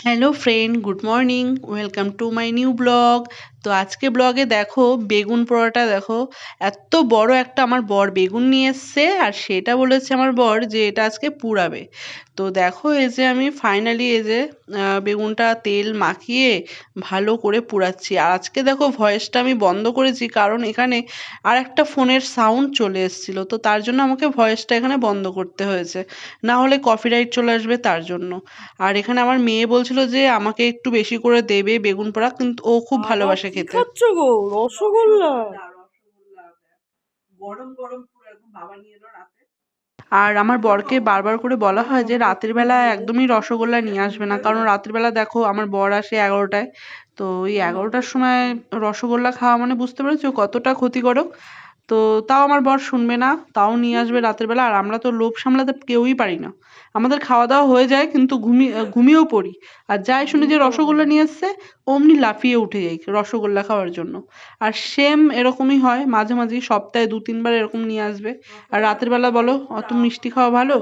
Hello friend, good morning. Welcome to my new blog. তো আজকে ব্লগে দেখো বেগুন পোড়াটা দেখো। এত বড় একটা আমার বর বেগুন নিয়ে এসছে, আর সেটা বলেছে আমার বর যে এটা আজকে পুড়াবে। তো দেখো এই যে আমি ফাইনালি এই যে বেগুনটা তেল মাখিয়ে ভালো করে পুড়াচ্ছি। আর আজকে দেখো ভয়েসটা আমি বন্ধ করেছি, কারণ এখানে আর একটা ফোনের সাউন্ড চলে এসেছিল, তো তার জন্য আমাকে ভয়েসটা এখানে বন্ধ করতে হয়েছে, না হলে কপিরাইট চলে আসবে তার জন্য। আর এখানে আমার মেয়ে বলছিল যে আমাকে একটু বেশি করে দেবে বেগুন পোড়া, কিন্তু ও খুব বাবা ভালোবাসে কি খেতে। খাচ্ছ গো? রসগোল্লা? গরম গরম পুরো একদম বাবা নিয়ে এলো রাতে। আর আমার বরকে বারবার করে বলা হয় যে রাতের বেলা একদমই রসগোল্লা নিয়ে আসবে না, কারণ রাতের বেলা দেখো আমার বর আসে 11টায়। তো ওই 11টার সময় রসগোল্লা খাওয়া মানে বুঝতে পেরেছো কতটা ক্ষতিকারক। তো তাও আমার বর শুনবে না, তাও নিয়ে আসবে রাতের বেলা। আর আমরা তো লোভ সামলাতে কেউই পারি না, আমাদের খাওয়া দাওয়া হয়ে যায় কিন্তু ঘুমিয়েও পড়ি। আর যাই শুনি যে রসগোল্লা নিয়ে এসছে, অমনি লাফিয়ে উঠে যাই রসগোল্লা খাওয়ার জন্য। আর সেম এরকমই হয় মাঝে মাঝে, সপ্তাহে 2-3 বার এরকম নিয়ে আসবে। আর রাতের বেলা বলো অত মিষ্টি খাওয়া ভালো?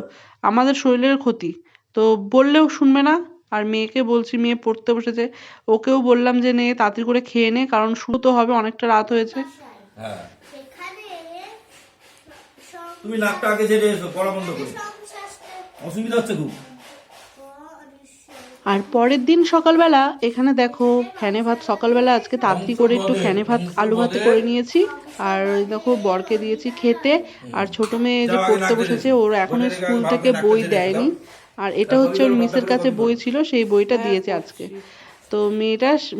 আমাদের শরীরের ক্ষতি। তো বললেও শুনবে না। আর মেয়েকে বলছি, মেয়ে পড়তে বসেছে, ওকেও বললাম যে নে তাড়াতাড়ি করে খেয়ে নে, কারণ শুরু তো হবে, অনেকটা রাত হয়েছে। হ্যাঁ, তুমি নাকটা আগে ঝেড়ে এসো, পড়া বন্ধ করে। অসুবিধা হচ্ছে খুব। আর পরের দিন সকালবেলা এখানে দেখো ফ্যানে ভাত, সকালবেলা আজকে তাড়াতাড়ি করে একটু ফ্যানে ভাত আলু ভাতে করে নিয়েছি। আর দেখো বরকে দিয়েছি খেতে। আর ছোট মেয়ে যে যাও আগে পড়তে নাক ঝেড়ে বসেছে, এসো। ওর এখনো বোনের স্কুল বাবা থেকে নাকটা বই ঝেড়ে এসো, দেয়নি। যাও। আর এটা দেখো হচ্ছে ওর গেলো মিসের ভাতটা কাছে কখন বই করবো। ছিল, সেই বইটা দিয়েছে আজকে। তো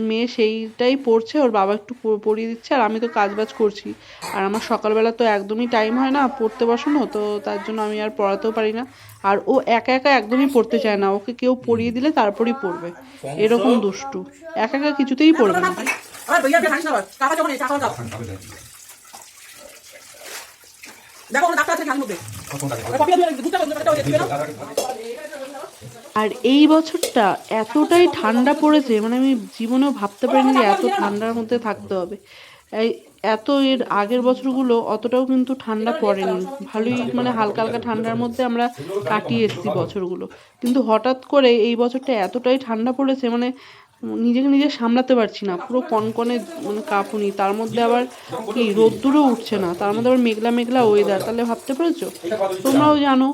মেয়ে সেইটাই পড়ছে, ওর বাবা একটু পড়িয়ে দিচ্ছে, আর আমি তো কাজ বাজ করছি। আর আমার সকালবেলা তো একদমই টাইম হয় না পড়তে বসানো, তো তার জন্য আমি আর পড়াতেও পারি না। আর ও একা একা একদমই পড়তে চায় না, ওকে কেউ পড়িয়ে দিলে তারপরেই পড়বে। কংস। এরকম দুষ্টু, একা একা কিছুতেই পড়বে না। আর এই বছরটা এতটাই ঠান্ডা পড়েছে, মানে আমি জীবনেও ভাবতে পারিনি যে এত ঠান্ডার মধ্যে থাকতে হবে। এই এত এর আগের বছরগুলো অতটাও কিন্তু ঠান্ডা পড়েনি, ভালোই মানে হালকা হালকা ঠান্ডার মধ্যে আমরা কাটিয়ে এসেছি বছরগুলো। কিন্তু হঠাৎ করে এই বছরটা এতটাই ঠান্ডা পড়েছে, মানে নিজেকে নিজে সামলাতে পারছি না, পুরো কনকনে মানে কাঁপুনি। তার মধ্যে আবার কি রোদ্দুরও উঠছে না, তার মধ্যে আবার মেঘলা মেঘলা ওয়েদার, তাহলে ভাবতে পেরেছো? তোমরাও জানো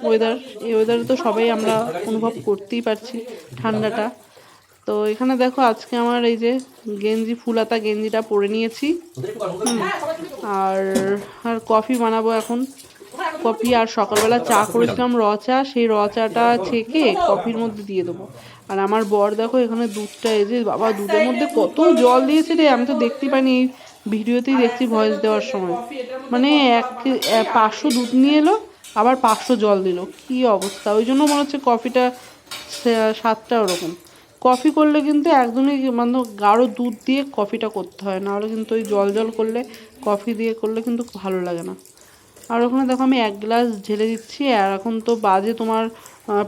ওয়েদার, এই ওয়েদারে তো সবাই আমরা অনুভব করতেই পারছি ঠান্ডাটা। তো এখানে দেখো আজকে আমার এই যে গেঞ্জি, ফুলাতা গেঞ্জিটা পরে নিয়েছি। হুম। আর আর কফি বানাবো এখন। কফি, আর সকালবেলা চা করেছিলাম র চা, সেই র চাটা ছেঁকে কফির মধ্যে দিয়ে দেবো। আর আমার বর দেখো এখানে দুধটা, এই যে বাবা দুধের মধ্যে কত জল দিয়েছে রে, আমি তো দেখতেই পাইনি, এই ভিডিওতেই দেখছি ভয়েস দেওয়ার সময়। মানে 500 দুধ নিয়ে এলো, আবার 500 জল দিল, কি অবস্থা! ওই জন্য মনে হচ্ছে কফিটা স্বাদটা ওরকম। কফি করলে কিন্তু একদমই মানে গাঢ় দুধ দিয়ে কফিটা করতে হয়, নাহলে কিন্তু ওই জল জল করলে, কফি দিয়ে করলে কিন্তু ভালো লাগে না। আর ওখানে দেখো আমি 1 গ্লাস ঢেলে দিচ্ছি। আর এখন তো বাজে তোমার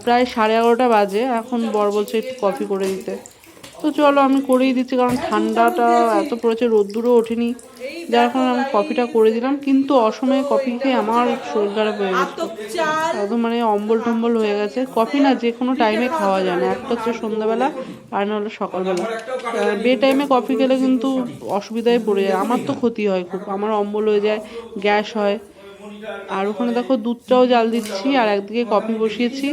প্রায় 11:30 বাজে, এখন বর বলছে একটু কফি করে দিতে। তো চলো আমি করেই দিচ্ছি, কারণ ঠান্ডাটা এত পড়েছে, রোদ্দুরও ওঠেনি, যার কারণে আমি কফিটা করে দিলাম। কিন্তু অসময়ে কফি খেয়ে আমার শরীর খারাপ হয়ে গেছিলো, একদম মানে অম্বল টম্বল হয়ে গেছে। কফি না যে কোনো টাইমে খাওয়া যায় না, একটা হচ্ছে সন্ধ্যাবেলা, আর না হলে সকালবেলা। বে টাইমে কফি খেলে কিন্তু অসুবিধায় পড়ে যায়, আমার তো ক্ষতি হয় খুব, আমার অম্বল হয়ে যায়, গ্যাস হয়। আর ওখানে দেখো দুধটাও জাল দিচ্ছি, আর একদিকে কফি বসিয়েছি।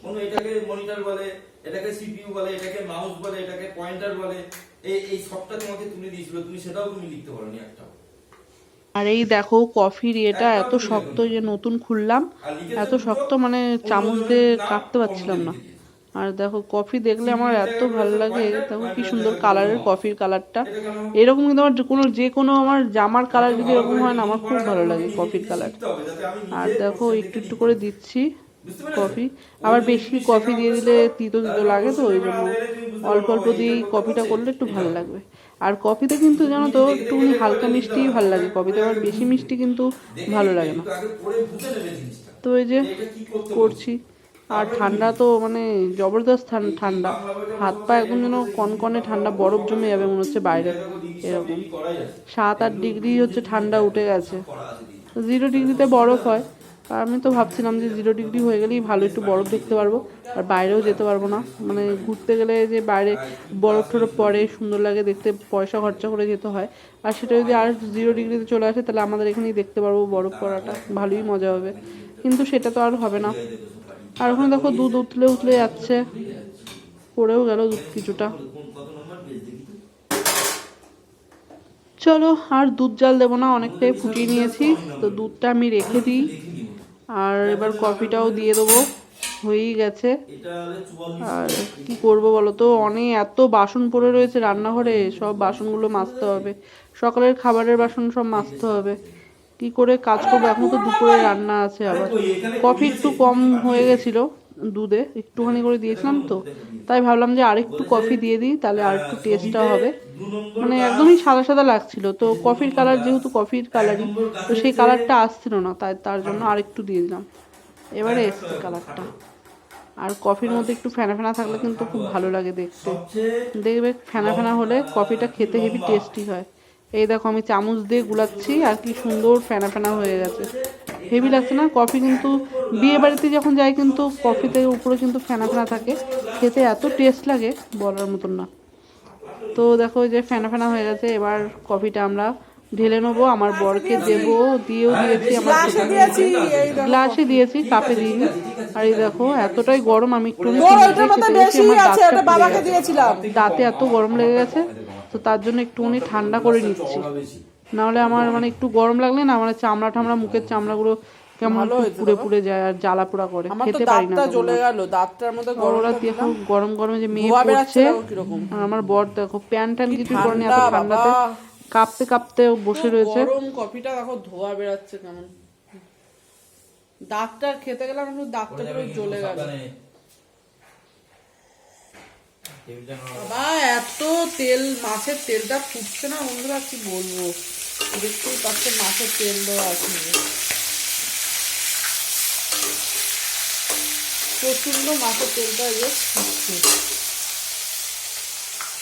কোনো এটাকে মনিটর বলে, এটাকে সিপিইউ বলে, এটাকে মাউস বলে, এটাকে পয়েন্টার বলে। এই সবটা তোমাকে তুলে দিয়েছিল, তুমি সেটাও তুমি লিখতে পারোনি একটা। আর এই দেখো কফির এটা একটাও এত তুমি লেখো। শক্ত, যে নতুন খুললাম, আর লিখেছে এত দুটো, শক্ত মানে চামচ দিয়ে অন্যজনের নাম কাটতে কম পারছিলাম না। লিখে দিয়েছে। আর দেখো কফি দেখলে আমার এত সিপিইউটাকে ভালো বলেছে লাগে, পয়েন্টার, দেখো কি পয়েন্টার সুন্দর জায়গায় বলেছে কালারের মাউস। কফির কালারটা। এটা কেন? এরকম কিন্তু আমার যে কোনো আমার জামার কালার এত যদি ভালো এরকম করে হয় না, রিডিং আমার খুব পড়াটা ভালো তোমাকে লাগে নিজে কফির নিজে কালার। শিখতে হবে, যাতে আমি আর নিজে দেখো কোশ্চেন একটু দেখে একটু করে লিখতে পারি। দিচ্ছি বুঝতে পেরেছো? কফি। ওই আবার যদি বেশি তুমি কফি শেখার দিয়ে অভ্যাস দিলে করো, তিতো তিতো তাহলে লাগে, তো কোশ্চেন ওই পেপার জন্য হাতে এলে তুমি বুঝতে অল্প পারবে ও অল্প এইটা দিয়েই করতে কফিটা বলছে, করলে একটু এটা ভালো হবে। লাগবে। আর কফিতে কিন্তু কিন্তু জানো তুমি তো দেখে দেখে একটুখানি দেখে হালকা ওটা লিখতে মিষ্টিই হবে না, ভালো ওটা লাগে, কফিতে পড়ে আবার আগে বেশি বুঝতে হবে। মিষ্টি কিন্তু দেখেই ভালো লিখবে, লাগে না। কিন্তু আগে পড়ে বুঝে নেবে জিনিসটা, তো এই যে যে এটা কি করতে বলছে। করছি। আর তারপরে তুমি ঠান্ডা লিখবে। তো মানে জবরদস্ত এই ঠান্ডা, বাংলা বইটা হাত পা বসে একদম এর যেন মধ্যে যে হিন্দি কনকনে বা ঠান্ডা, অন্য বরফ জমে হবে যাবে এলো, মনে হচ্ছে বাইরে, এটাই দেখো ডিগ্রি সব এরকম। ডিগ্রি করাই আছে। 7-8 এগুলো ডিগ্রি বুঝে হচ্ছে বুঝে তুমি ঠান্ডা দেখো, উঠে এখানে গেছে। সব করা আছে ডিগ্রি। 0 তাহলে ডিগ্রিতে কোনো অসুবিধা বরফ আছে? হয়। আর আমি তো ভাবছিলাম যে 0 ডিগ্রি হয়ে গেলেই ভালো, একটু বরফ দেখতে পারবো আর বাইরেও যেতে পারবো না। মানে ঘুরতে গেলে যে বাইরে বরফ টরফ পড়ে সুন্দর লাগে দেখতে, পয়সা খরচা করে যেতে হয়। আর সেটা যদি আর 0 ডিগ্রিতে চলে আসে তাহলে আমাদের এখানেই দেখতে পারবো বরফ পড়াটা, ভালোই মজা হবে। কিন্তু সেটা তো আর হবে না। আর ওখানে দেখো দুধ উতলে উতলে যাচ্ছে, পড়েও গেল দুধ কিছুটা। চলো আর দুধ জাল দেবো না, অনেকটাই ফুটিয়ে নিয়েছি, তো দুধটা আমি রেখে দিই। আর এবার কফিটাও দিয়ে দেবো, হয়েই গেছে। আর কি করবো বলো তো, অনেক এত বাসন পড়ে রয়েছে রান্নাঘরে, সব বাসনগুলো মাজতে হবে, সকালের খাবারের বাসন সব মাজতে হবে। কি করে কাজ করবো, এখন তো দুপুরে রান্না আছে আবার। কফি একটু কম হয়ে গেছিলো দুধে, একটুখানি করে দিয়েছিলাম তো, তাই ভাবলাম যে আরেকটু কফি দিয়ে দিই, তাহলে আর একটু টেস্টটা হবে। মানে একদমই সাদা সাদা লাগছিল, তো কফির কালার যেহেতু কফির কালারই, তো সেই কালারটা আসছিল না, তাই তার জন্য আরেকটু দিয়ে দিলাম। এবারে এসছে কালারটা। আর কফির মধ্যে একটু ফেনা ফেনা থাকলে কিন্তু খুব ভালো লাগে দেখতে, দেখবে ফেনা ফেনা হলে কফিটা খেতে হেভি টেস্টি হয়। এই দেখো আমি চামচ দিয়ে গুলাচ্ছি আর কি সুন্দর ফেনা ফেনা হয়ে গেছে, হেভি লাগছে না? কফি কিন্তু বিয়ে বাড়িতে যখন যাই কিন্তু কফিতে উপরে কিন্তু ফেনা ফেনা থাকে, খেতে এত টেস্ট লাগে বলার মতন না। তো দেখো যে ফেনা ফেনা হয়ে গেছে, এবার কফিটা আমরা ঢেলে নেবো, আমার বরকে দেবো, দিয়েও দিয়েছি, আমার গ্লাসে দিয়েছি, কাপে দিইনি। আর এই দেখো এতটাই গরম, আমি একটু দাঁতে এত গরম লেগে গেছে, তো তার জন্য একটুখানি ঠান্ডা করে নিচ্ছি। নাহলে আমার মানে একটু গরম লাগলে না মানে চামড়া টামড়া, মুখের চামড়াগুলো কেমন পুড়ে পুড়ে যায় আর জ্বালা পোড়া করে, খেতে পারি না। ওরা দেখো গরম গরমে যে মেয়ে পড়ছে, আর আমার বর দেখো প্যান ট্যান কিছু করেনি, এত ঠান্ডাতে কাঁপতে কাঁপতে বসে রয়েছে। গরম কফিটা দেখো ধোয়া বেরাচ্ছে কেমন, দাঁতটা খেতে গেলাম একটু দাঁতটা পুরো জ্বলে গেল। বাবা এত তেল, মাছের তেলটা ফুটছে না বন্ধুরা, কি বলবো, দেখতেই পাচ্ছে মাছের তেল দেওয়া আছে, প্রচন্ড মাছের তেলটা ফুটছে,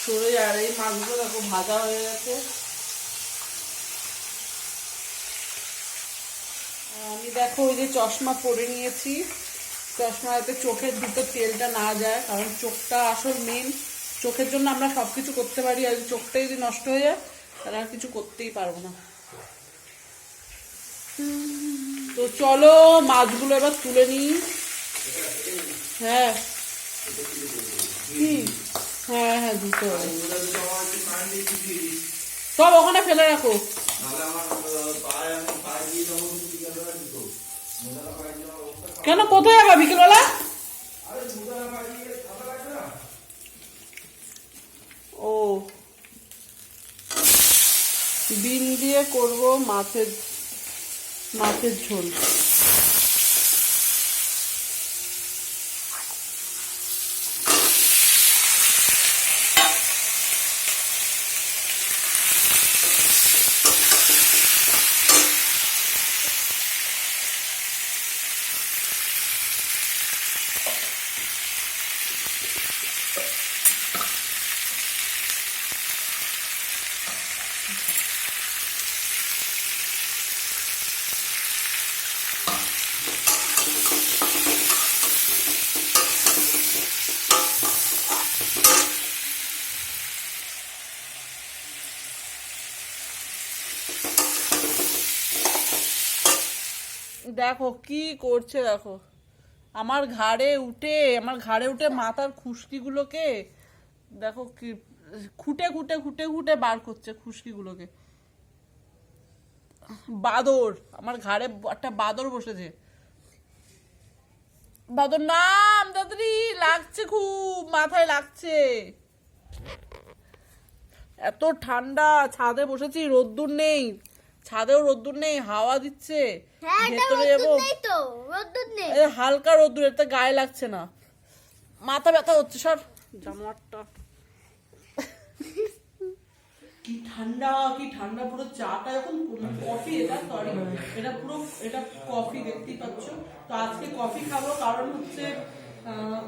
সরে যায়। আর এই মাছগুলো দেখো ভাজা হয়ে গেছে। আমি দেখো ওই যে চশমা পরে নিয়েছি, চশমা যাতে চোখের ভিতর তেলটা না যায়, কারণ চোখটা আসল মেন, চোখের জন্য আমরা সবকিছু করতে পারি, আর চোখটা যদি নষ্ট হয়ে যায় তাহলে আর কিছু করতেই পারবো না। তো চলো মাছগুলো এবার তুলে নিই। হ্যাঁ হ্যাঁ হ্যাঁ দুটো সব ওখানে ফেলে রাখো। কেন, কোথায় যাবা বিকেলবেলা? ও বিন দিয়ে করব মাছের ঝোল। দেখো কি করছে, দেখো আমার ঘাড়ে উঠে মাথার খুশকিগুলোকে দেখো কি খুঁটে খুঁটে খুঁটে খুঁটে বার করছে খুশকিগুলোকে। বাদর, আমার ঘাড়ে একটা বাদর বসেছে। বাদর নাম দাদারি, লাগছে খুব, মাথায় লাগছে। এত ঠান্ডা, ছাদে বসেছি, রোদ্দুর নেই, ছাদেও রোদ্দুর নেই, হাওয়া দিচ্ছে, ভেতরে যাবো হালকা রোদ্দুর, এতে গায়ে লাগছে না, মাথা ব্যথা হচ্ছে। সর জামাটা, কি ঠান্ডা কি ঠান্ডা, পুরো চাটা এখন কফি, এটা পুরো এটা কফি, দেখতেই পাচ্ছ। তো আজকে কফি খাবো, কারণ হচ্ছে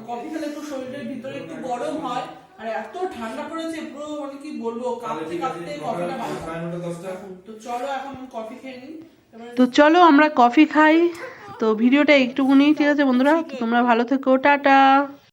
কফি খেলে একটু শরীরের ভিতরে একটু গরম হয়, আর এত ঠান্ডা পড়েছে পুরো মানে কি বলবো, কাঁপতে কাঁপতে কফিটা বানাবো। তো চলো এখন কফি খেয়ে নিই। তো চলো আমরা কফি খাই। তো ভিডিওটা একটুকুনি, ঠিক আছে বন্ধুরা? তো তোমরা ভালো থেকো, টাটা।